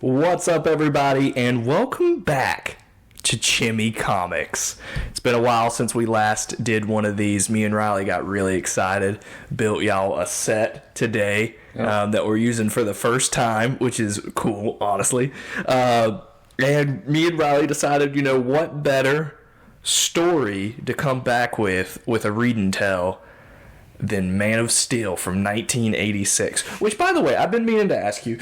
What's up, everybody, and welcome back to ChimiComics. It's been a while since we last did one of these. Me and Riley got really excited, built y'all a set today that we're using for the first time, which is cool, honestly. And me and Riley decided, what better story to come back with a read and tell than Man of Steel from 1986. Which, by the way, I've been meaning to ask you,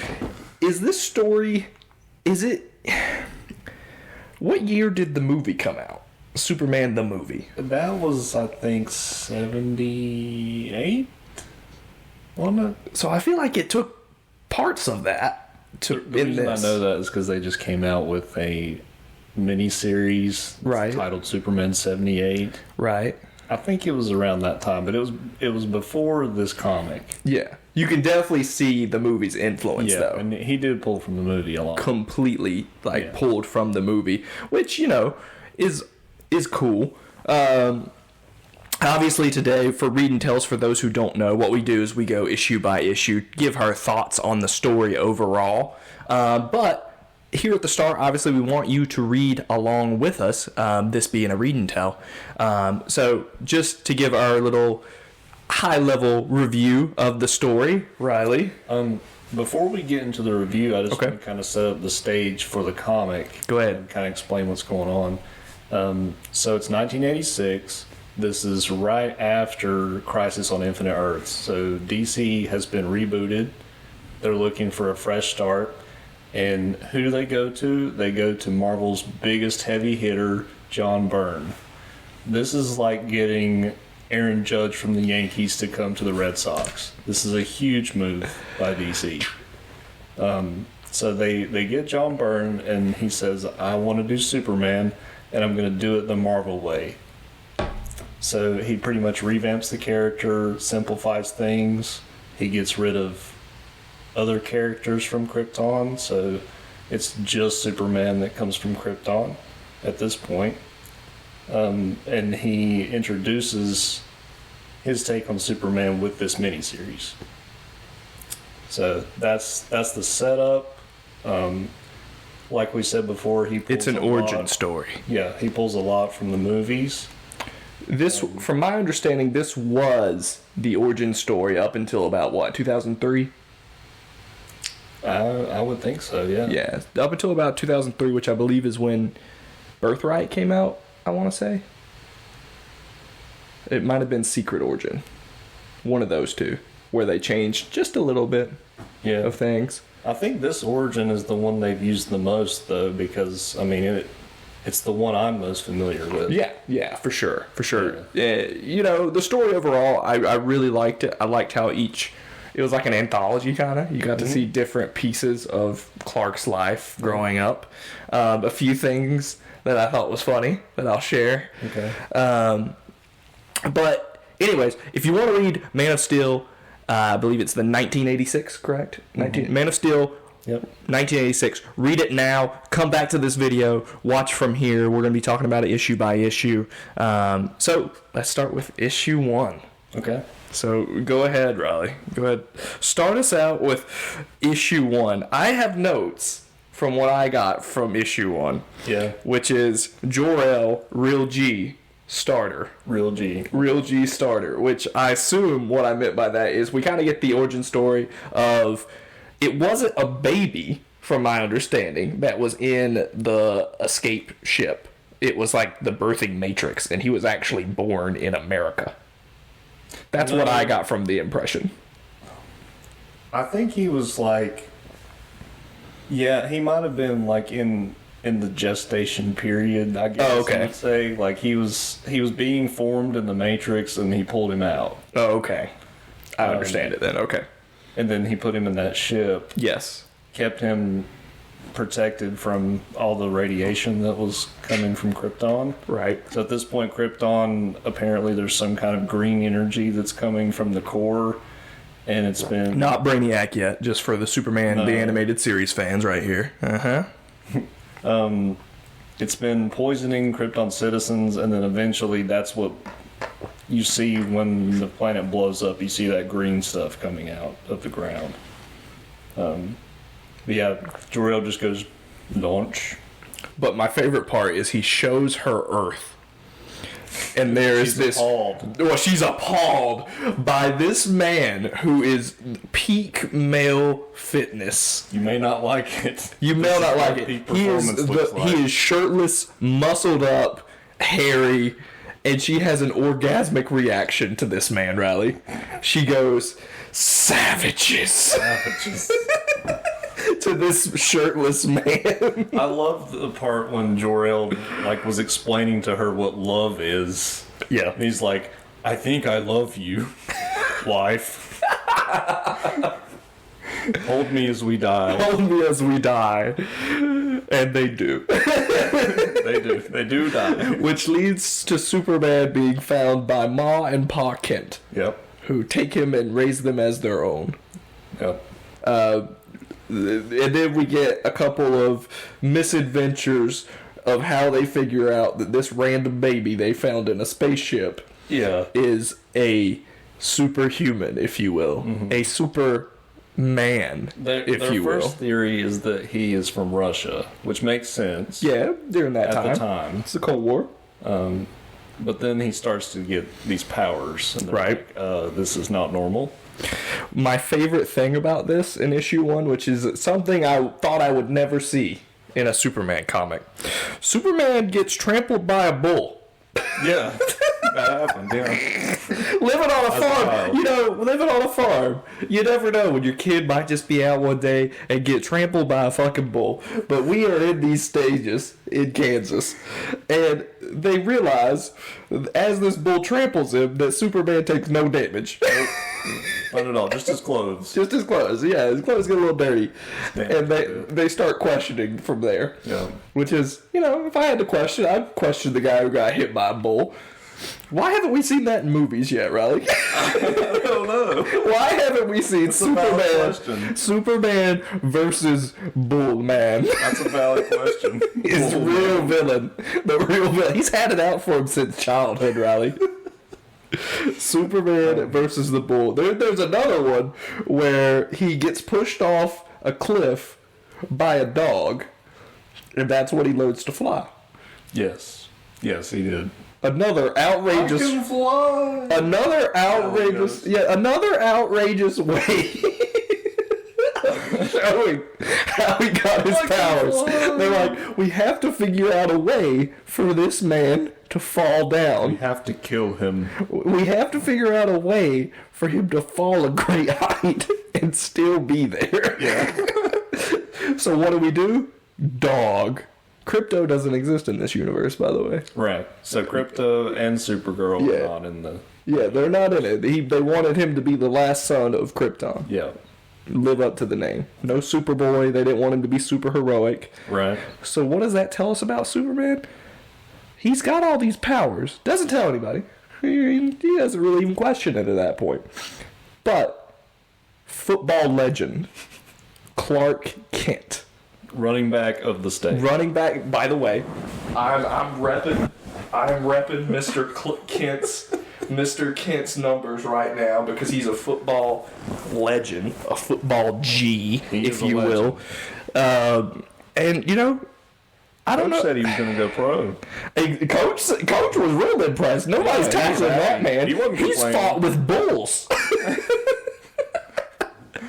is this story, what year did the movie come out? Superman the movie. That was, I think, 78? Wasn't it? So I feel like it took parts of that to the reason I know that is because they just came out with a miniseries titled Superman 78. Right. I think it was around that time, but it was before this comic. Yeah. You can definitely see the movie's influence, though. And he did pull from the movie a lot. Completely, pulled from the movie, which, is cool. Obviously, today, for Read and Tells, for those who don't know, what we do is we go issue by issue, give our thoughts on the story overall. But here at the start, obviously, we want you to read along with us, this being a Read and Tell. So, just to give our little high-level review of the story, Riley. Before we get into the review, I just want to kind of set up the stage for the comic. Go ahead. And kind of explain what's going on. So it's 1986. This is right after Crisis on Infinite Earths. So DC has been rebooted. They're looking for a fresh start. And who do they go to? They go to Marvel's biggest heavy hitter, John Byrne. This is like getting Aaron Judge from the Yankees to come to the Red Sox. This is a huge move by DC. So they get John Byrne, and he says, I want to do Superman, and I'm going to do it the Marvel way. So he pretty much revamps the character, simplifies things. He gets rid of other characters from Krypton, so it's just Superman that comes from Krypton at this point. And he introduces his take on Superman with this miniseries. So that's the setup. Like we said before, it's an origin story. Yeah, he pulls a lot from the movies. This, from my understanding, this was the origin story up until about 2003? I would think so, yeah. Yeah, up until about 2003, which I believe is when Birthright came out, I want to say. It might have been Secret Origin. One of those two, where they changed just a little bit of things. I think this origin is the one they've used the most, though, because, it's the one I'm most familiar with. Yeah, for sure. Yeah. The story overall, I really liked it. I liked how it was like an anthology, kind of. You got to see different pieces of Clark's life growing up. A few things that I thought was funny that I'll share. Okay. But anyways, if you want to read Man of Steel, I believe it's the 1986, correct? Man of Steel, 1986. Read it now. Come back to this video. Watch from here. We're going to be talking about it issue by issue. So let's start with issue 1. Okay. So go ahead, Riley. Go ahead. Start us out with issue 1. I have notes from what I got from issue 1. Yeah. Which is Jor-El, Real G, starter. Real G starter, which I assume what I meant by that is we kind of get the origin story of it wasn't a baby, from my understanding, that was in the escape ship. It was like the birthing matrix, and he was actually born in America. That's what I got from the impression. I think he was he might have been in the gestation period, I guess. Oh, okay. I would say he was being formed in the Matrix, and he pulled him out. Oh, okay. I understand it then. Okay. And then he put him in that ship. Yes. Kept him protected from all the radiation that was coming from Krypton. Right. So at this point, Krypton, apparently there's some kind of green energy that's coming from the core, and it's been... Not Brainiac yet, just for the Superman, the animated series fans right here. It's been poisoning Krypton citizens, and then eventually that's what you see when the planet blows up. You see that green stuff coming out of the ground. Yeah, Jor-El just goes, launch. But my favorite part is he shows her Earth. And there's She's appalled. Well, she's appalled by this man who is peak male fitness. You may not like it. You may not like it. Peak He is shirtless, muscled up, hairy, and she has an orgasmic reaction to this man, Riley. She goes, savages. Savages. To this shirtless man. I love the part when Jor-El was explaining to her what love is. Yeah. And he's like, I think I love you, wife. Hold me as we die. Hold me as we die. And they do. They do. They do die. Which leads to Superman being found by Ma and Pa Kent. Yep. Who take him and raise them as their own. Yep. And then we get a couple of misadventures of how they figure out that this random baby they found in a spaceship is a superhuman, if you will. Mm-hmm. A superman, if you will. Their first theory is that he is from Russia, which makes sense. Yeah, during that time. At the time. It's the Cold War. But then he starts to get these powers. And right. This is not normal. My favorite thing about this in issue 1, which is something I thought I would never see in a Superman comic. Superman gets trampled by a bull. Yeah, that happened, yeah. Living on a farm. Living on a farm. You never know when your kid might just be out one day and get trampled by a fucking bull. But we are in these stages in Kansas. And they realize, as this bull tramples him, that Superman takes no damage. Not at all, just his clothes. Just his clothes, yeah. His clothes get a little dirty. And they start questioning from there. Yeah. Which is, if I had to question, I'd question the guy who got hit by a bull. Why haven't we seen that in movies yet, Riley? I don't know. Why haven't we seen Superman versus Bullman? That's a valid question. His real villain. The real villain. He's had it out for him since childhood, Riley. Superman versus the Bull. There's another one where he gets pushed off a cliff by a dog, and that's what he learns to fly. Yes, he did. Another outrageous. I can fly. Another outrageous way. Showing how he got his powers. They're like, we have to figure out a way for this man to fall down. We have to kill him. We have to figure out a way for him to fall a great height and still be there. Yeah. So what do? Dog. Crypto doesn't exist in this universe, by the way. Right. So Crypto and Supergirl are not in the... Yeah, they're not in it. They wanted him to be the last son of Krypton. Yeah. Live up to the name. No Superboy. They didn't want him to be super heroic. Right. So what does that tell us about Superman? He's got all these powers. Doesn't tell anybody. He doesn't really even question it at that point. But football legend Clark Kent, running back of the state. Running back. By the way, I'm repping Mr. Kent's numbers right now because he's a football legend, a football G, if you will. And I don't know. Coach said he was going to go pro. Coach was real impressed. Nobody's tackling that man. He's fought with bulls.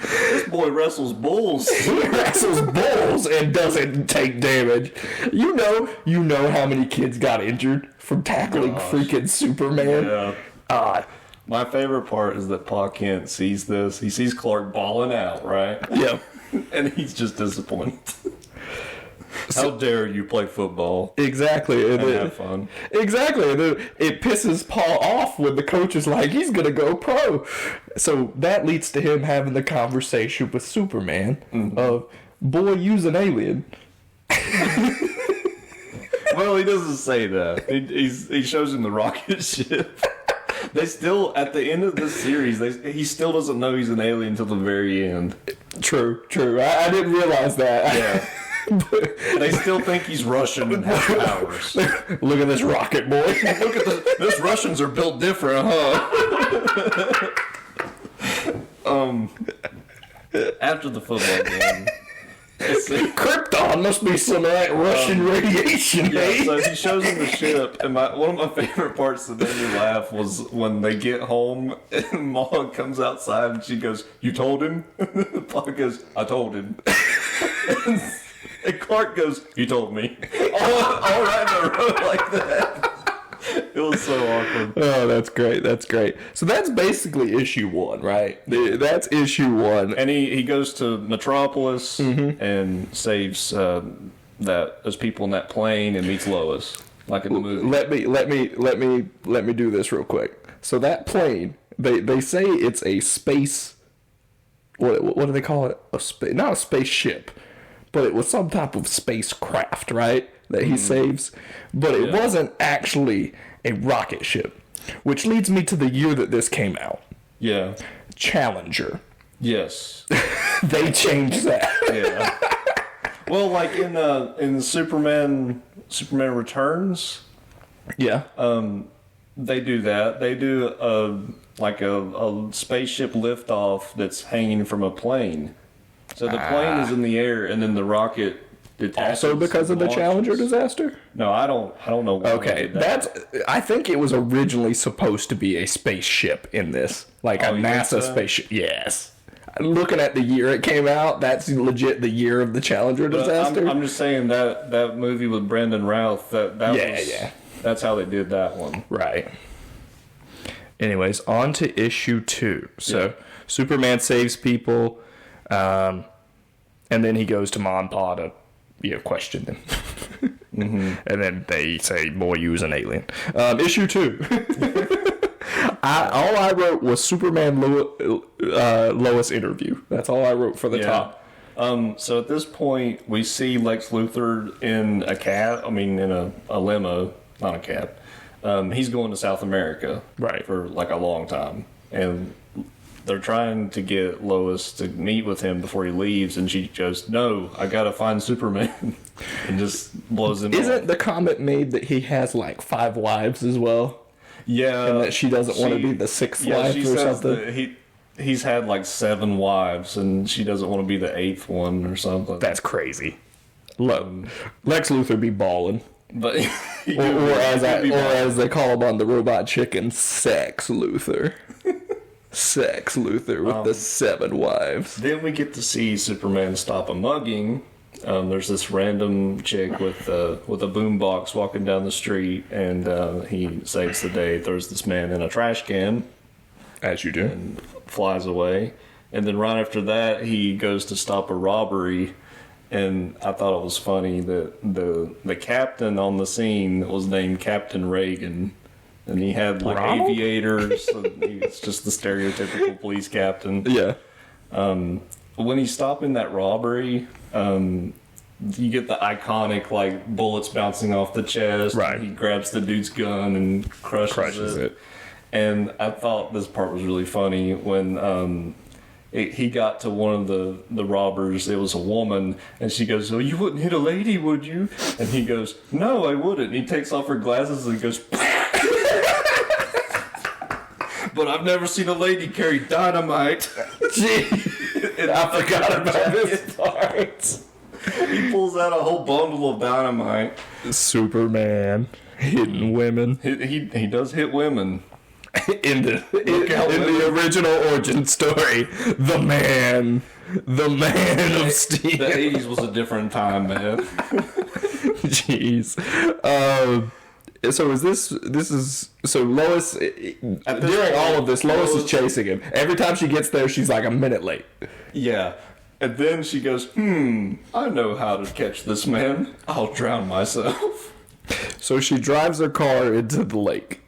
This boy wrestles bulls. He wrestles bulls and doesn't take damage. You know how many kids got injured from tackling freaking Superman? Yeah. My favorite part is that Pa Kent sees this. He sees Clark balling out, right? Yeah. And he's just disappointed. How dare you play football? Exactly. And have fun. Exactly. And then it pisses Paul off when the coach is like, he's going to go pro. So that leads to him having the conversation with Superman of, boy, use an alien. Well, he doesn't say that. He shows him the rocket ship. They still, at the end of this series, he still doesn't know he's an alien until the very end. True. I didn't realize that. Yeah. They still think he's Russian and has powers. Look at this rocket, boy. Look at this. Russians are built different, huh? After the football game, Krypton must be some like Russian radiation, Yeah, eh? so he shows him the ship, and one of my favorite parts that made me laugh was when they get home and Maud comes outside and she goes, "You told him?" Paul goes, "I told him." And Clark goes, "You told me." All right in a row like that. It was so awkward. Oh, that's great. That's great. So that's basically issue 1, right? That's issue 1. And he goes to Metropolis and saves those people in that plane and meets Lois, like in the movie. Let me do this real quick. So that plane, they say it's a space. What do they call it? Not a spaceship, but it was some type of spacecraft, right? That he saves, but it wasn't actually a rocket ship, which leads me to the year that this came out. Yeah. Challenger. Yes. They changed that. Yeah. Well, like in Superman Returns, Yeah. they do that. They do a spaceship liftoff that's hanging from a plane. So the plane is in the air, and then the rocket detaches. Also because of the Challenger disaster? No, I don't know why. Okay, they did that. I think it was originally supposed to be a spaceship in this, like a you think NASA so? spaceship. Yes. Looking at the year it came out, that's legit the year of the Challenger disaster. I'm just saying that movie with Brendan Routh. That's how they did that one. Right. Anyways, on to issue 2. So Superman saves people, and then he goes to Mom and Pa to question them. And then they say, "Boy, you was an alien." Issue 2. All I wrote was Superman Lois interview. That's all I wrote for the top. So at this point, we see Lex Luthor in a cab. I mean, in a limo, not a cab. He's going to South America, Right. for like a long time, and they're trying to get Lois to meet with him before he leaves, and she goes, "No, I gotta find Superman," and just blows him. Isn't off. the comment made that he has like 5 wives as well? Yeah, And that she doesn't want to be the 6th wife she or says something? that he's had like 7 wives, and she doesn't want to be the 8th one or something. That's crazy. Lex Luthor be balling. But Or as they call him on the Robot Chicken, Sex Luthor. Sex Luthor with the 7 wives. then we get to see Superman stop a mugging. There's this random chick with a boombox walking down the street, and he saves the day. Throws this man in a trash can, As you do. and flies away. And then right after that, he goes to stop a robbery. And I thought it was funny that the captain on the scene was named Captain Reagan. And he had like Ronald? aviators. So it's just the stereotypical police captain. Yeah. When he's stopping that robbery, you get the iconic like bullets bouncing off the chest. Right. He grabs the dude's gun and crushes it. And I thought this part was really funny when he got to one of the robbers. It was a woman, and she goes, "Oh, you wouldn't hit a lady, would you?" And he goes, "No, I wouldn't." And he takes off her glasses and goes, "But I've never seen a lady carry dynamite." Gee, I forgot about this part. He pulls out a whole bundle of dynamite. Superman hitting women He does hit women. in the original origin story. The man of steel. The 80s was a different time, man. Jeez. So so Lois during all of this, Lois is chasing him. Every time she gets there, she's like a minute late. Yeah. And then she goes, I know how to catch this man. I'll drown myself. So she drives her car into the lake.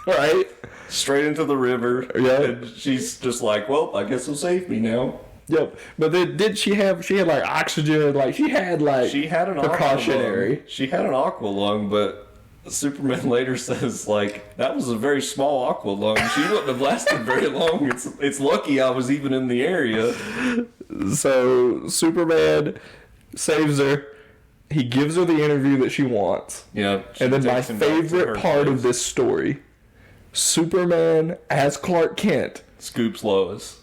Right? Straight into the river. Yeah. And she's just like, well, I guess he'll save me now. Yep. But then she had like oxygen, like she had an precautionary. She had an aqua lung, but Superman later says, like, that was a very small aqua lung. She wouldn't have lasted very long. It's lucky I was even in the area. So Superman saves her. He gives her the interview that she wants. Yeah. And then my favorite part of this story, Superman as Clark Kent scoops Lois.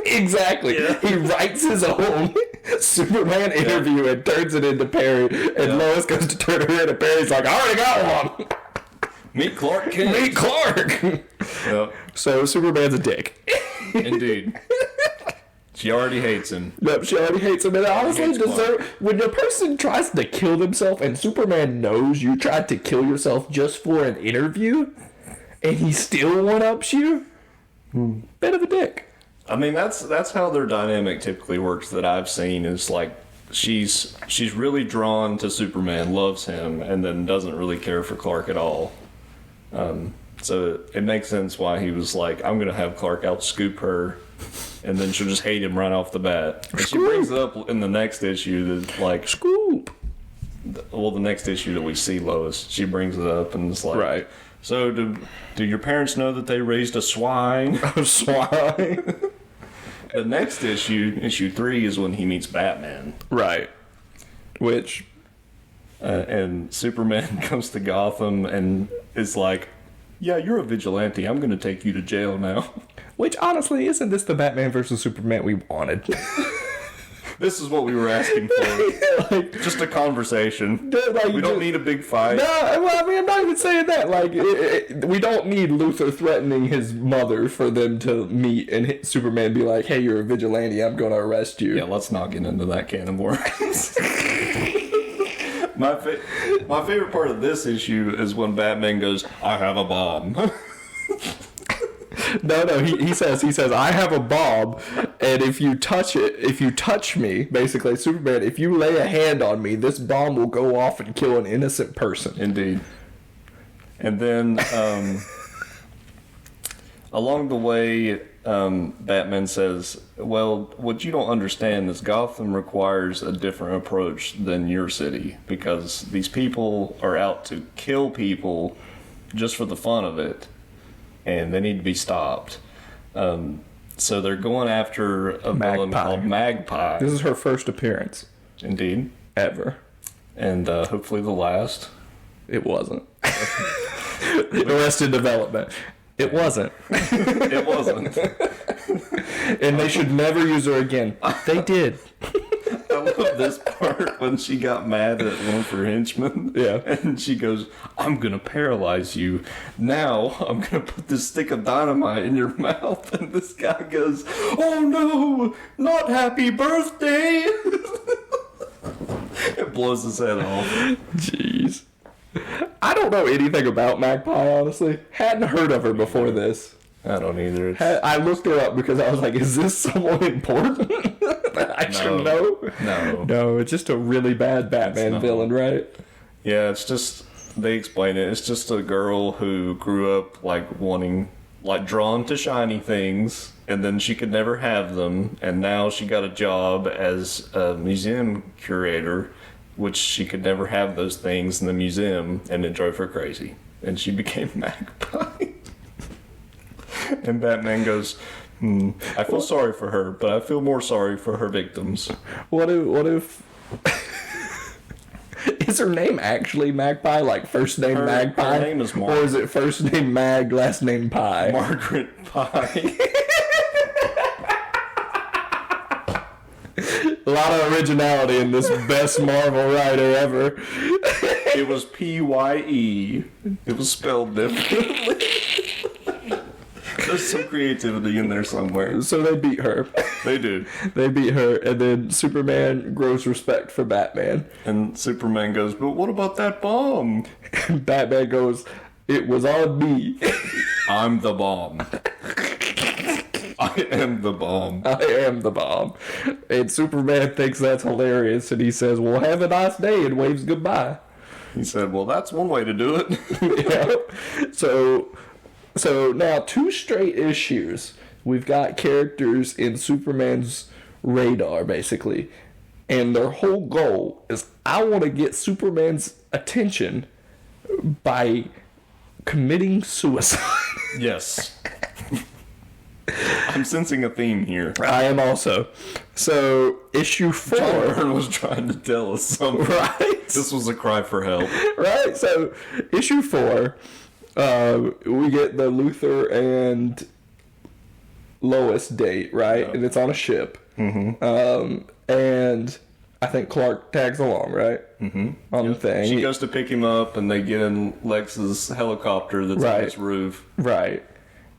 Exactly. Yeah. He writes his own Superman interview and turns it into Perry. And Lois goes to turn her into Perry. He's like, I already got one. Meet Clark Kent. Meet Clark. Yep. So Superman's a dick. Indeed. She already hates him. Yep, she already hates him. And honestly, when a person tries to kill themselves and Superman knows you tried to kill yourself just for an interview and he still one-ups you, bit of a dick. I mean, that's how their dynamic typically works that I've seen. Is like she's really drawn to Superman, loves him, and then doesn't really care for Clark at all. So it makes sense why he was like, I'm going to have Clark outscoop her, and then she'll just hate him right off the bat. And she brings it up in the next issue that, like... Scoop! Well, the next issue that we see Lois, she brings it up, and it's like... Right. So, do your parents know that they raised a swine? A swine? The next issue 3, is when he meets Batman. Right. Which... And Superman comes to Gotham and is like, yeah, you're a vigilante. I'm going to take you to jail now. Which, honestly, isn't this the Batman versus Superman we wanted? This is what we were asking for. Just a conversation. We don't need a big fight. No, well, I mean, I'm not even saying that. Like, we don't need Luthor threatening his mother for them to meet and Superman be like, hey, you're a vigilante. I'm going to arrest you. Yeah, let's not get into that can of worms. My favorite part of this issue is when Batman goes, I have a bomb. No, he says, I have a bomb, and if you touch me, basically, Superman, if you lay a hand on me, this bomb will go off and kill an innocent person. Indeed. And then, along the way, Batman says, well, what you don't understand is Gotham requires a different approach than your city, because these people are out to kill people just for the fun of it, and they need to be stopped. So they're going after a villain called Magpie. This is her first appearance. Indeed. Ever. And hopefully the last. It wasn't. Arrested Development. It wasn't. It wasn't. And they should never use her again. They did. I love this part when she got mad at one of her henchmen. Yeah. And she goes, I'm going to paralyze you. Now I'm going to put this stick of dynamite in your mouth. And this guy goes, oh no, not happy birthday. It blows his head off. Jeez. I don't know anything about Magpie, honestly. Hadn't heard of her before this. I don't either. I looked her up because I was like, is this someone important that I should know? No, it's just a really bad Batman villain, right? Yeah, it's just, they explain it. It's just a girl who grew up, drawn to shiny things, and then she could never have them, and now she got a job as a museum curator, which she could never have those things in the museum, and it drove her crazy. And she became Magpie. And Batman goes, I feel sorry for her, but I feel more sorry for her victims. What if is her name actually Magpie? Like first name Magpie? Her name is Margaret. Or is it first name Mag, last name Pie? Margaret Pie. A lot of originality in this best Marvel writer ever. It was P-Y-E. It was spelled differently. There's some creativity in there somewhere. So they beat her. They do. They beat her, and then Superman grows respect for Batman. And Superman goes, but what about that bomb? Batman goes, it was on me. I'm the bomb. I am the bomb. I am the bomb. And Superman thinks that's hilarious, and he says, well, have a nice day, and waves goodbye. He said, well, that's one way to do it. Yeah. So now 2 straight issues, we've got characters in Superman's radar, basically. And their whole goal is, I want to get Superman's attention by committing suicide. Yes. I'm sensing a theme here. I am also. So, issue 4. John Byrne was trying to tell us something. Right? This was a cry for help. Right? So, issue 4, we get the Luthor and Lois date, right? Yeah. And it's on a ship. And I think Clark tags along, right? On the thing. She goes to pick him up, and they get in Lex's helicopter that's on his roof. Right.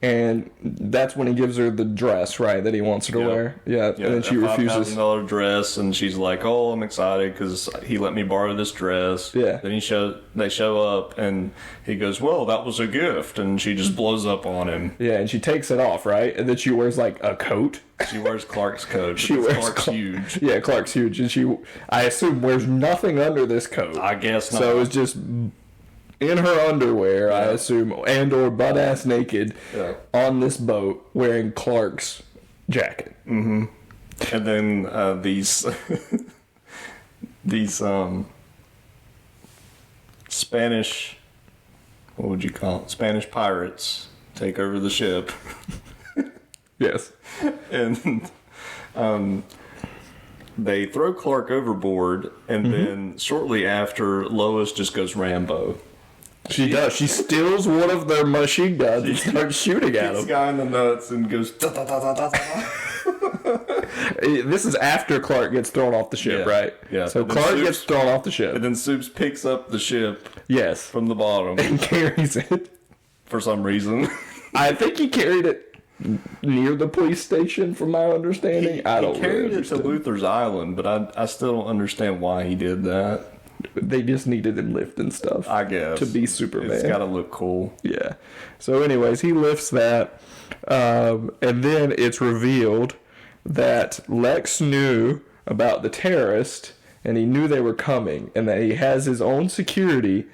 And that's when he gives her the dress, right, that he wants her to wear. Yeah, and then she refuses. $5,000 dress, and she's like, "Oh, I'm excited because he let me borrow this dress." Yeah. Then they show up, and he goes, "Well, that was a gift," and she just blows up on him. Yeah, and she takes it off, right? And then she wears like a coat. She wears Clark's coat. She wears Clark's huge. Yeah, Clark's huge, and she, I assume, wears nothing under this coat. I guess not. So it's just in her underwear, I assume, and or butt ass naked on this boat wearing Clark's jacket. And then these Spanish, what would you call it? Spanish pirates take over the ship. Yes. And they throw Clark overboard, and then shortly after, Lois just goes Rambo. She does. She steals one of their machine guns and starts shooting at Hits him. guy in the nuts and goes da da da da da da. This is after Clark gets thrown off the ship, right? Yeah. So Clark gets thrown off the ship. And then Soups picks up the ship Yes. from the bottom And carries it. for some reason. I think he carried it near the police station, from my understanding. I don't He carried really it to understand. Luthor's island, but I still don't understand why he did that. They just needed him lifting stuff. I guess. To be Superman. It's got to look cool. Yeah. So anyways, he lifts that. And then it's revealed that Lex knew about the terrorist, and he knew they were coming, and that he has his own security,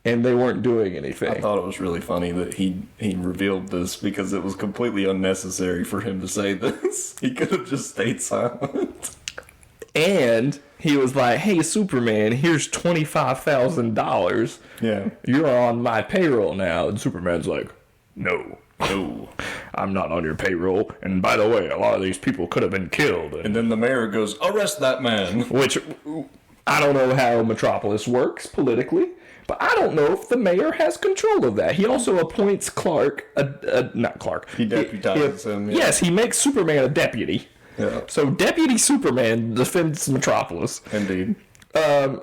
and they weren't doing anything. I thought it was really funny that he revealed this because it was completely unnecessary for him to say this. He could have just stayed silent. And he was like, "Hey, Superman, here's $25,000. Yeah. You're on my payroll now." And Superman's like, "No, No. I'm not on your payroll. And by the way, a lot of these people could have been killed." And then the mayor goes, "Arrest that man." Which, I don't know how Metropolis works politically, but I don't know if the mayor has control of that. He also appoints Clark, not Clark. He deputizes him. Yeah. Yes, he makes Superman a deputy. Yeah. So Deputy Superman defends Metropolis. Indeed.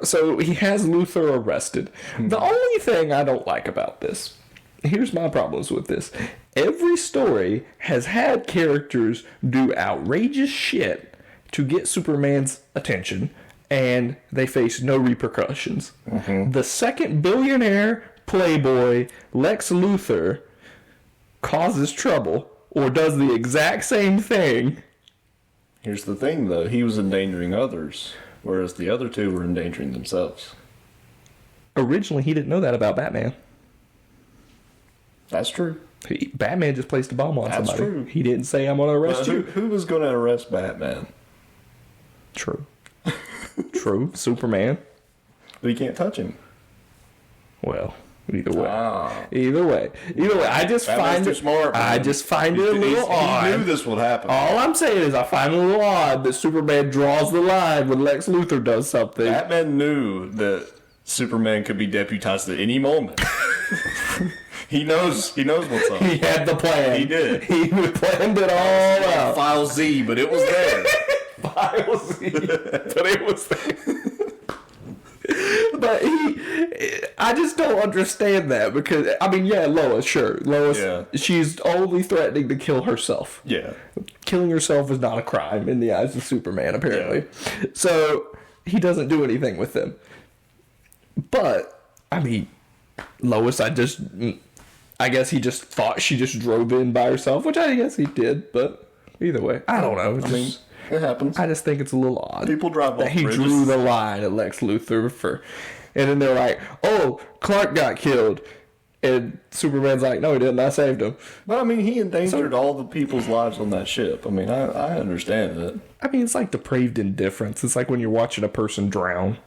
So he has Luthor arrested. The only thing I don't like about this, here's my problems with this. Every story has had characters do outrageous shit to get Superman's attention, and they face no repercussions. The second billionaire playboy Lex Luthor causes trouble or does the exact same thing. Here's the thing, though. He was endangering others, whereas the other two were endangering themselves. Originally, he didn't know that about Batman. That's true. Batman just placed a bomb on That's somebody. true. He didn't say, "I'm going to arrest you." Who was going to arrest Batman? True. True. Superman. But he can't touch him. Well, either way. Ah. Either way. I just Batman's find too it. smart, I man. just find it a little odd. He knew this would happen. All I'm saying is I find it a little odd that Superman draws the line when Lex Luthor does something. Batman knew that Superman could be deputized at any moment. He knows what's up. He had the plan. He did. He planned it all out. File Z, but it was there. File Z, but it was there. But I just don't understand that because, I mean, yeah, Lois, sure. Lois, Yeah. she's only threatening to kill herself. Yeah. Killing herself is not a crime in the eyes of Superman, apparently. Yeah. So he doesn't do anything with them. But, I mean, Lois, I guess he just thought she just drove in by herself, which I guess he did, but either way, I don't know. It happens. I just think it's a little odd. People drive that off he bridges. drew the line at Lex Luthor and then they're like, "Oh, Clark got killed," and Superman's like, "No, he didn't. I saved him." But I mean, he endangered all the people's lives on that ship. I mean, I understand it. I mean, it's like depraved indifference. It's like when you're watching a person drown.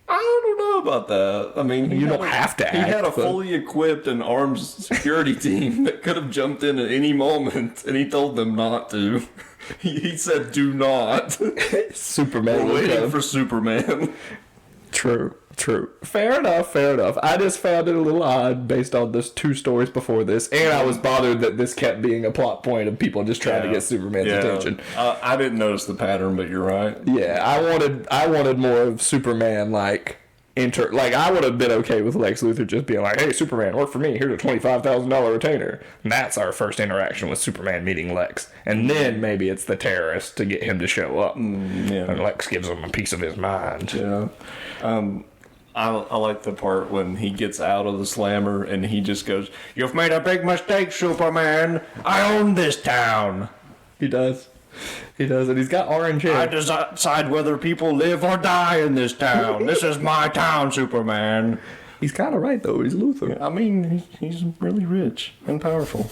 I don't know about that. I mean, You don't have to He act, had a but- fully equipped and armed security team that could have jumped in at any moment, and he told them not to. He said, "Do not." Superman We're would waiting have. for Superman. True. Fair enough. I just found it a little odd based on this 2 stories before this, and I was bothered that this kept being a plot point of people just trying to get Superman's attention. I didn't notice the pattern, but you're right. Yeah, I wanted more of Superman, like I would have been okay with Lex Luthor just being like, "Hey, Superman, work for me. Here's a $25,000 retainer." And that's our first interaction with Superman meeting Lex, and then maybe it's the terrorist to get him to show up. And Lex gives him a piece of his mind. Yeah. I like the part when he gets out of the slammer and he just goes, "You've made a big mistake, Superman. I own this town." He does, and he's got orange hair. I decide whether people live or die in this town. This is my town, Superman. He's kind of right, though. He's Luthor. I mean, he's really rich and powerful.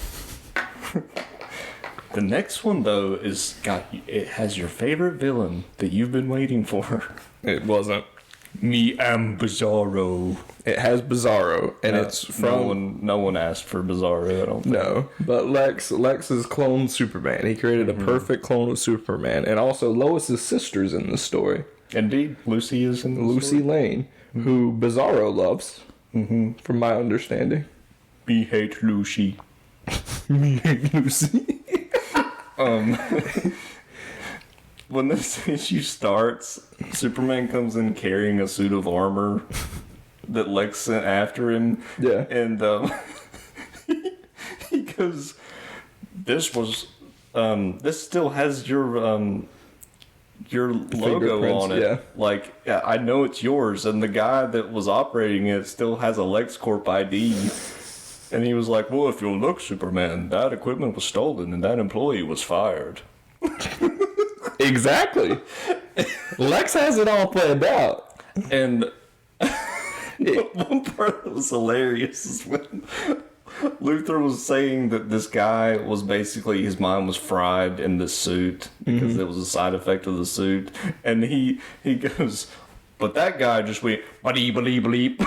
The next one, though, it has your favorite villain that you've been waiting for. It wasn't. Me am Bizarro. It has Bizarro, and it's from... No one asked for Bizarro, I don't think. No, but Lex is cloned Superman. He created a perfect clone of Superman, and also Lois's sister's in the story. Indeed, Lucy is in the Lucy story. Lane, who Bizarro loves, from my understanding. Me hate Lucy. Me hate Lucy. When this issue starts, Superman comes in carrying a suit of armor that Lex sent after him. Yeah. And he goes, this still has your logo on it. Yeah. Like, I know it's yours. And the guy that was operating it still has a LexCorp ID. And he was like, "Well, if you'll look, Superman, that equipment was stolen and that employee was fired." Exactly. Lex has it all planned out. And one part that was hilarious is when Luthor was saying that this guy was basically, his mind was fried in this suit because it was a side effect of the suit. And he goes, "But that guy just went, bleep, bleep, bleep."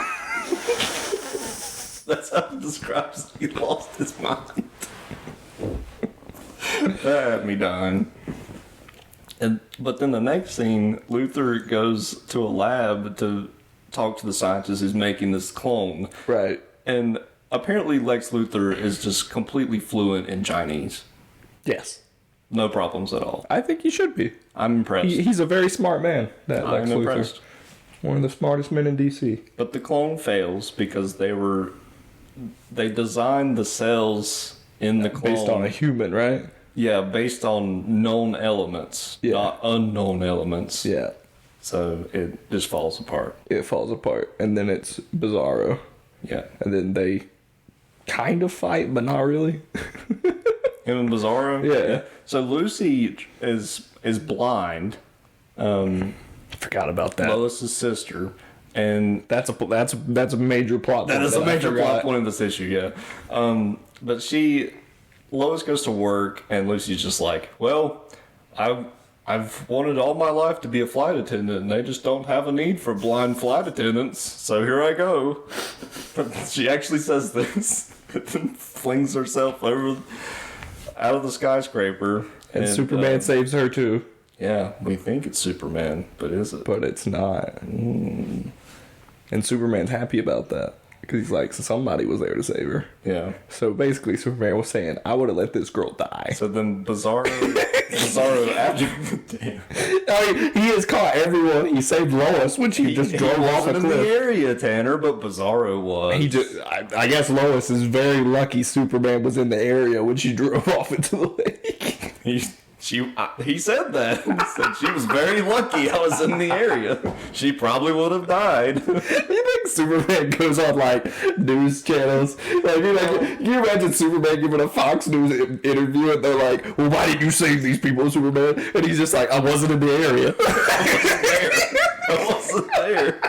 That's how it describes he lost his mind. That had me dying. But then the next scene, Luthor goes to a lab to talk to the scientist who's making this clone. Right. And apparently Lex Luthor is just completely fluent in Chinese. Yes. No problems at all. I think he should be. I'm impressed. He's a very smart man, that Lex I'm Luthor. impressed. One of the smartest men in DC. But the clone fails because they designed the cells in the clone. Based on a human, right? Yeah, based on known elements, not unknown elements. Yeah. So it just falls apart. It falls apart. And then it's Bizarro. Yeah. And then they kind of fight, but not really. Him and Bizarro? Yeah. So Lucy is blind. Forgot about that. Lois's sister. And That's a major plot point. that is a major plot point of this issue, yeah. But Lois goes to work, and Lucy's just like, "Well, I've wanted all my life to be a flight attendant, and they just don't have a need for blind flight attendants, so here I go." She actually says this, and then flings herself out of the skyscraper. And Superman saves her too. Yeah, we think it's Superman, but is it? But it's not. And Superman's happy about that. Because he's like, somebody was there to save her. Yeah. So basically, Superman was saying, "I would have let this girl die." So then Bizarro after... Damn. I mean, he has caught everyone. He saved Lois when she just drove off a in the cliff. area, Tanner, but Bizarro was. I guess Lois is very lucky Superman was in the area when she drove off into the lake. He said that. He said she was very lucky I was in the area. She probably would have died. You think Superman goes on like news channels? Like, can you imagine Superman giving a Fox News interview and they're like, "Well, why did you save these people, Superman?" And he's just like, "I wasn't in the area." I wasn't there.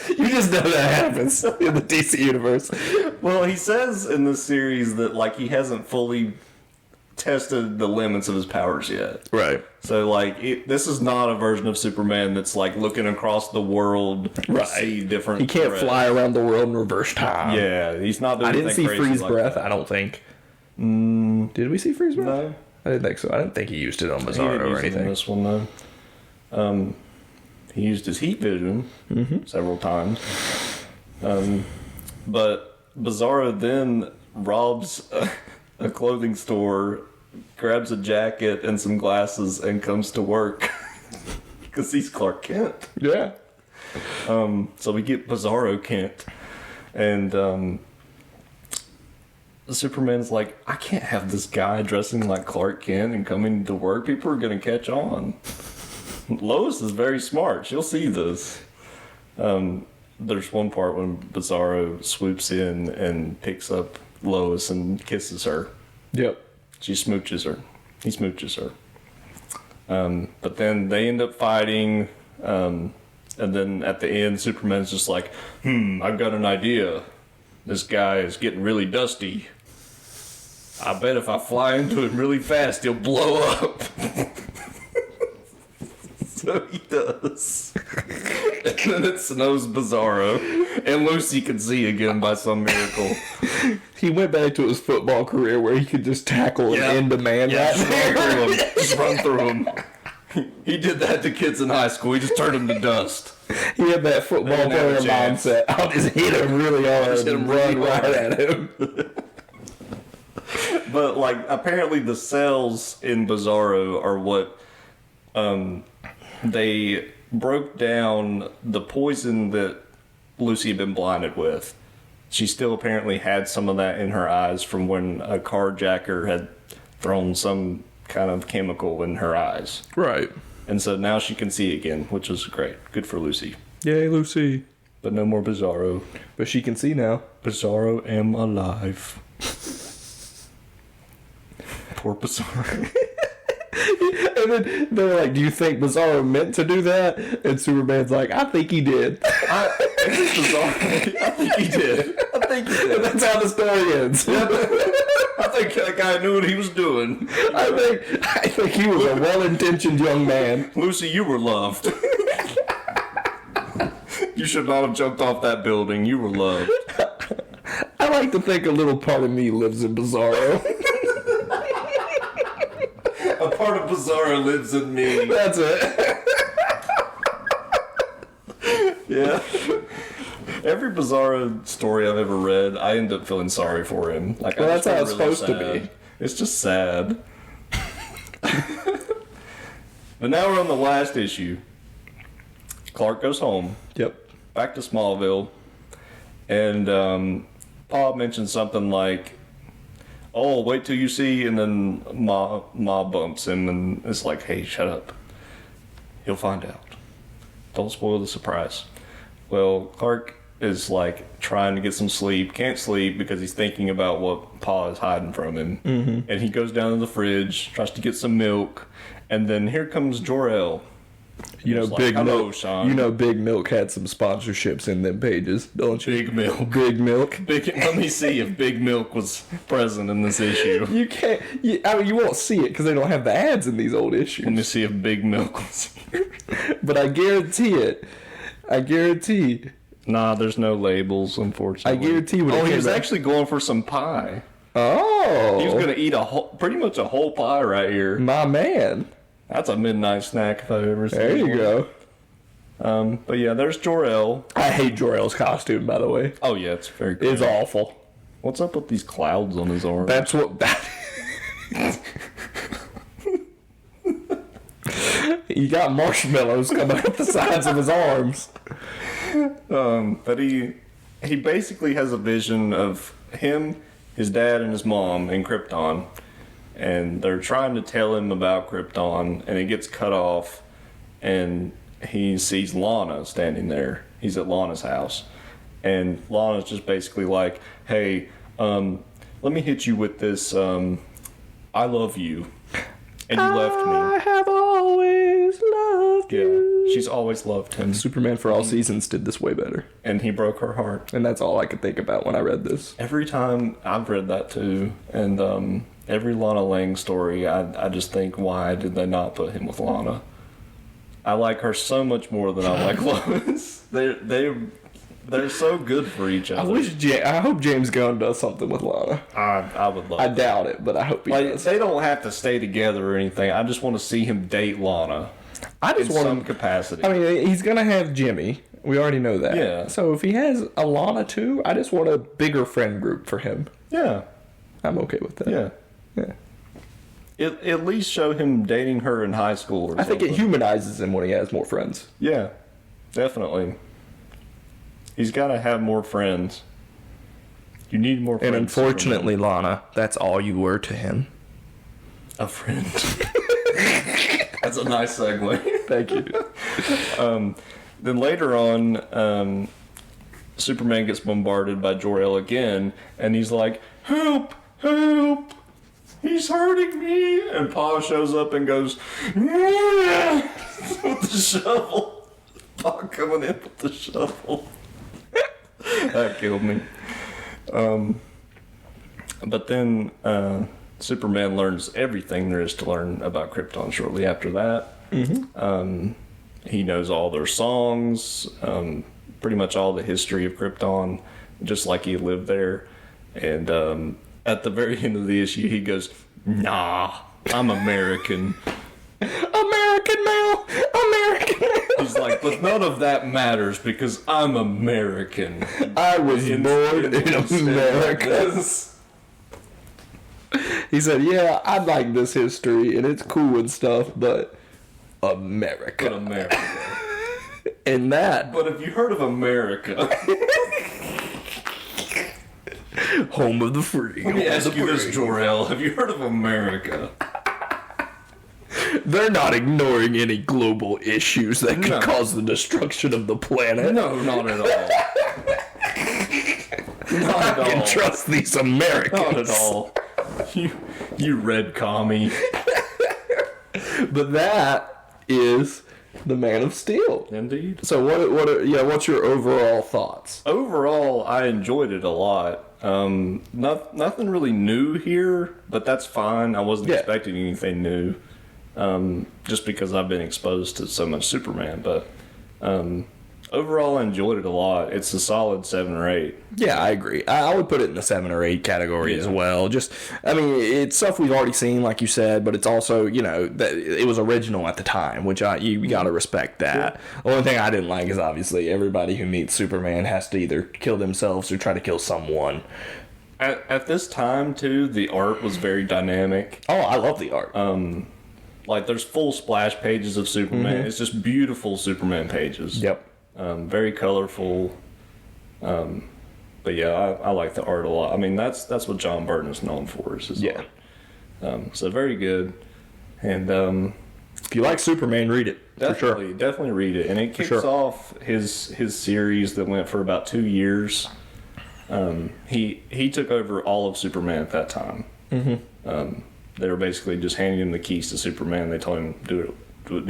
You just know that happens in the DC universe. Well, he says in this series that like he hasn't fully tested the limits of his powers yet. Right. So like this is not a version of Superman that's like looking across the world to see different. He can't fly around the world in reverse time. Yeah, he's not doing I didn't see freeze like breath. that. I don't think. Did we see freeze breath? No, I didn't think so. I didn't think he used it on he Bizarro didn't or use it in anything. this one though. He used his heat vision several times. But Bizarro then robs a clothing store, grabs a jacket and some glasses, and comes to work. Because he's Clark Kent. Yeah. So we get Bizarro Kent. And Superman's like, I can't have this guy dressing like Clark Kent and coming to work. People are going to catch on. Lois is very smart. She'll see this. There's one part when Bizarro swoops in and picks up Lois and kisses her. Yep. She smooches her. He smooches her. But then they end up fighting. And then at the end, Superman's just like, I've got an idea. This guy is getting really dusty. I bet if I fly into him really fast, he'll blow up. So he does. And then it snows Bizarro. And Lucy can see again by some miracle. He went back to his football career where he could just tackle an end of man right there. Just run through him. He did that to kids in high school. He just turned them to dust. He had that football player mindset. I'll just hit him really hard and run right at him. But, like, apparently the cells in Bizarro are what they broke down the poison that Lucy had been blinded with. She still apparently had some of that in her eyes from when a carjacker had thrown some kind of chemical in her eyes. Right. And so now she can see again, which is great. Good for Lucy. Yay, Lucy. But no more Bizarro. But she can see now. Bizarro am alive. Poor Bizarro. And then they're like, do you think Bizarro meant to do that? And Superman's like, I think he did. I think he did. And that's how the story ends. I think that guy knew what he was doing. I think he was a well-intentioned young man. Lucy, you were loved. You should not have jumped off that building. You were loved. I like to think a little part of me lives in Bizarro. A part of Bizarro lives in me. That's it. Yeah. Every Bizarro story I've ever read, I end up feeling sorry for him. Like, well, that's how it's really supposed to be. It's just sad. But now we're on the last issue. Clark goes home. Yep. Back to Smallville. And Pa mentions something like, oh, wait till you see, and then Ma bumps him and it's like, hey, shut up. He'll find out. Don't spoil the surprise. Well, Clark is like trying to get some sleep, can't sleep because he's thinking about what Pa is hiding from him. Mm-hmm. And he goes down to the fridge, tries to get some milk, and then here comes Jor-El. You know, Big Milk. You know, Big Milk had some sponsorships in them pages, don't you? Big Milk. Big Milk. Let me see if Big Milk was present in this issue. You can't. I mean, you won't see it because they don't have the ads in these old issues. Let me see if Big Milk was here. But I guarantee it. I guarantee. Nah, there's no labels, unfortunately. I guarantee. When he was actually going for some pie. Oh. He was going to eat pretty much a whole pie right here. My man. That's a midnight snack if I've ever seen There you one. go. But yeah, there's Jor-El. I hate Jor-El's costume, by the way. Oh yeah, it's very cool. It's awful. What's up with these clouds on his arm? That's what... He got marshmallows coming up the sides of his arms. But he basically has a vision of him, his dad, and his mom in Krypton. And they're trying to tell him about Krypton, and it gets cut off, and he sees Lana standing there. He's at Lana's house. And Lana's just basically like, hey, let me hit you with this, I love you. And you left me. I have always loved you. Yeah, she's always loved him. Superman for All Seasons did this way better. And he broke her heart. And that's all I could think about when I read this. Every time I've read that too, and every Lana Lang story, I just think, why did they not put him with Lana? I like her so much more than I like Lois. They're so good for each other. I hope James Gunn does something with Lana. I would love I that. doubt it, but I hope he does. They don't have to stay together or anything. I just want to see him date Lana. I just in want some him. capacity. I mean, he's gonna have Jimmy. We already know that. Yeah. So if he has Alana too, I just want a bigger friend group for him. Yeah. I'm okay with that. Yeah. Yeah. At least show him dating her in high school or I think something. it humanizes him when he has more friends. Yeah. Definitely. He's got to have more friends. You need more friends. And unfortunately, Lana, that's all you were to him. A friend. That's a nice segue. Thank you. Then later on, Superman gets bombarded by Jor-El again, and he's like, "Help! Help! He's hurting me!" And Pa shows up and goes, "Yeah!" with the shovel. Pa coming in with the shovel. That killed me. But then Superman learns everything there is to learn about Krypton shortly after that. Mm-hmm. He knows all their songs, pretty much all the history of Krypton, just like he lived there. And at the very end of the issue, he goes, "Nah, I'm American." American male! American male! He's like, "But none of that matters because I'm American." I was born in America. He said, "Yeah, I like this history, and it's cool and stuff, but America." But America. And that, But have you heard of America? home of the free. Let me ask you this, Jor-El. Have you heard of America? They're not ignoring any global issues that could cause the destruction of the planet. No, not at all. Not I at can all. trust these Americans. Not at all. You red commie. But that is the Man of Steel. Indeed. So what's your overall thoughts? Overall, I enjoyed it a lot. Nothing really new here, but that's fine. I wasn't expecting anything new. Just because I've been exposed to so much Superman, but overall I enjoyed it a lot. It's a solid 7 or 8. Yeah, I agree. I would put it in the 7 or 8 category as well. Just, I mean, it's stuff we've already seen, like you said, but it's also, that it was original at the time, which you got to respect that. Yeah. The only thing I didn't like is obviously everybody who meets Superman has to either kill themselves or try to kill someone. At this time, too, the art was very dynamic. Oh, I love the art. Like, there's full splash pages of Superman. Mm-hmm. It's just beautiful Superman pages. Yep. Very colorful. But yeah, I like the art a lot. I mean, that's what John Byrne is known for, is his art. So very good. And if you like Superman, read it. Definitely read it. And it kicks off his series that went for about 2 years. He took over all of Superman at that time. Mm-hmm. They were basically just handing him the keys to Superman. They told him, do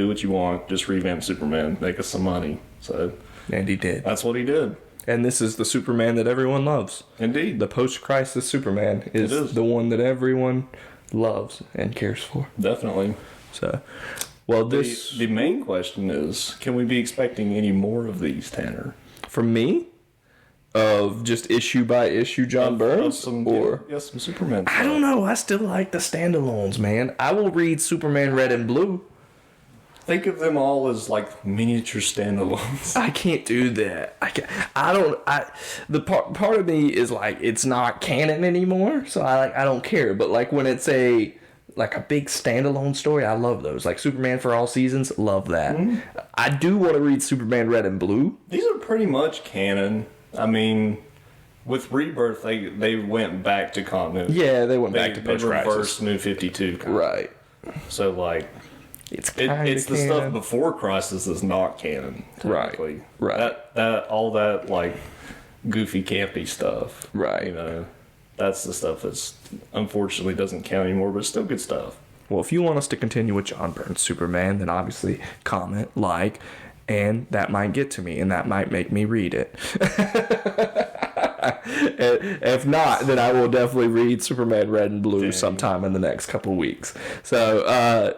what you want, just revamp Superman, make us some money. So, and he did. That's what he did. And this is the Superman that everyone loves. Indeed. The post-crisis Superman is the one that everyone loves and cares for. Definitely. So, well, the main question is, can we be expecting any more of these, Tanner? From me? Of just issue by issue John Byrne? Some Superman stuff. I don't know. I still like the standalones, man. I will read Superman Red and Blue. Think of them all as like miniature standalones. I can't do that. The part of me is like, it's not canon anymore, so I don't care. But like when it's a big standalone story, I love those. Like Superman for All Seasons, love that. Mm-hmm. I do want to read Superman Red and Blue. These are pretty much canon. I mean, with Rebirth, they went back to continuity. Yeah, they went back to post-crisis. They reversed New 52 continuity. Right. So, like, it's the stuff before Crisis that's not canon. Right. That all that, like, goofy, campy stuff. Right. That's the stuff that's unfortunately doesn't count anymore, but it's still good stuff. Well, if you want us to continue with John Byrne's Superman, then obviously comment, like, and that might get to me, and that might make me read it. If not, then I will definitely read Superman Red and Blue sometime in the next couple weeks. So,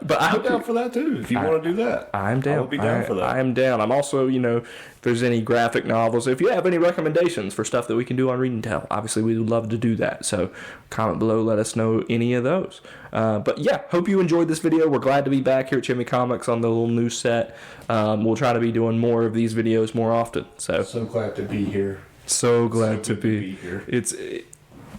but I'm down for that too. If you want to do that, I'm down. I'll be down for that. I am down. I'm also, if there's any graphic novels, if you have any recommendations for stuff that we can do on Read and Tell, obviously we would love to do that. So, comment below, let us know any of those. But yeah, hope you enjoyed this video. We're glad to be back here at Chimmy Comics on the little new set. We'll try to be doing more of these videos more often. So glad to be here. So glad to be here.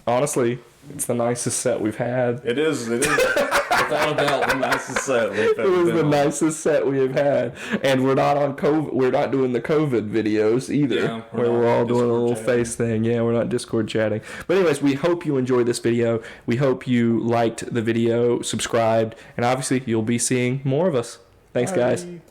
Honestly, it's the nicest set we've had. It is. Without a doubt, the nicest set we've ever It was been the on. nicest set we have had, and we're not on COVID. We're not doing the COVID videos either, Yeah, where we're all doing a Discord little chatting. face thing. Yeah, we're not Discord chatting. But anyways, we hope you enjoyed this video. We hope you liked the video, subscribed, and obviously you'll be seeing more of us. Thanks, guys. Bye.